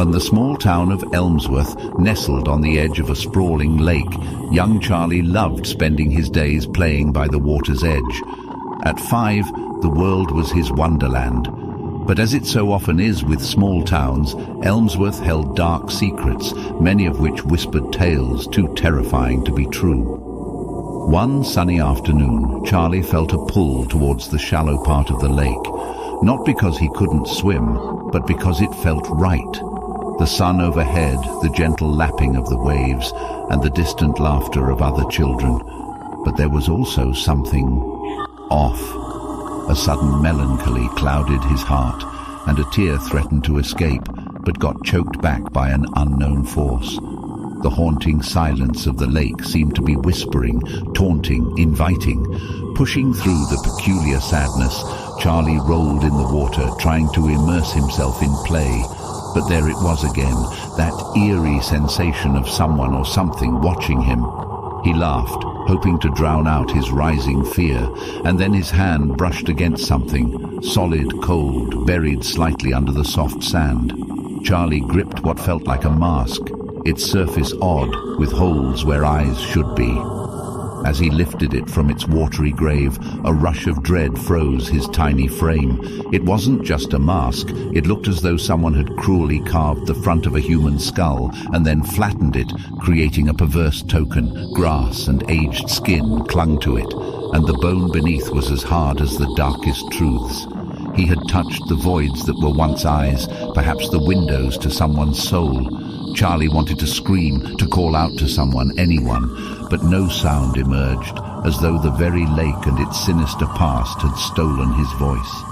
In the small town of Elmsworth, nestled on the edge of a sprawling lake, young Charlie loved spending his days playing by the water's edge. At 5, the world was his wonderland. But as it so often is with small towns, Elmsworth held dark secrets, many of which whispered tales too terrifying to be true. One sunny afternoon, Charlie felt a pull towards the shallow part of the lake, not because he couldn't swim, but because it felt right. The sun overhead, the gentle lapping of the waves, and the distant laughter of other children. But there was also something off. A sudden melancholy clouded his heart, and a tear threatened to escape, but got choked back by an unknown force. The haunting silence of the lake seemed to be whispering, taunting, inviting. Pushing through the peculiar sadness, Charlie rolled in the water, trying to immerse himself in play. But there it was again, that eerie sensation of someone or something watching him. He laughed, hoping to drown out his rising fear, and then his hand brushed against something, solid, cold, buried slightly under the soft sand. Charlie gripped what felt like a mask, its surface odd, with holes where eyes should be. As he lifted it from its watery grave, a rush of dread froze his tiny frame. It wasn't just a mask. It looked as though someone had cruelly carved the front of a human skull and then flattened it, creating a perverse token. Grass and aged skin clung to it, and the bone beneath was as hard as the darkest truths. He had touched the voids that were once eyes, perhaps the windows to someone's soul. Charlie wanted to scream, to call out to someone, anyone, but no sound emerged, as though the very lake and its sinister past had stolen his voice.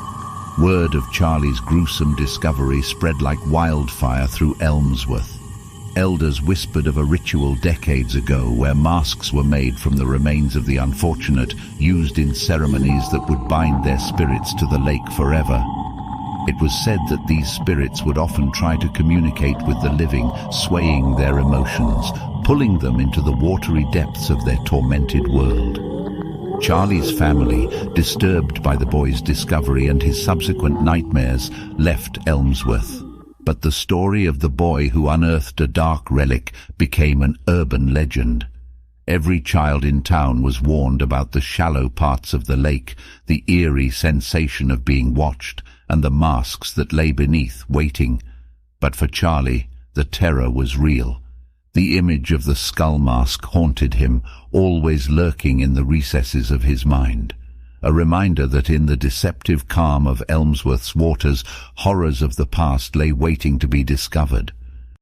Word of Charlie's gruesome discovery spread like wildfire through Elmsworth. Elders whispered of a ritual decades ago where masks were made from the remains of the unfortunate, used in ceremonies that would bind their spirits to the lake forever. It was said that these spirits would often try to communicate with the living, swaying their emotions, pulling them into the watery depths of their tormented world. Charlie's family, disturbed by the boy's discovery and his subsequent nightmares, left Elmsworth. But the story of the boy who unearthed a dark relic became an urban legend. Every child in town was warned about the shallow parts of the lake, the eerie sensation of being watched, and the masks that lay beneath, waiting. But for Charlie, the terror was real. The image of the skull mask haunted him, always lurking in the recesses of his mind. A reminder that in the deceptive calm of Elmsworth's waters, horrors of the past lay waiting to be discovered.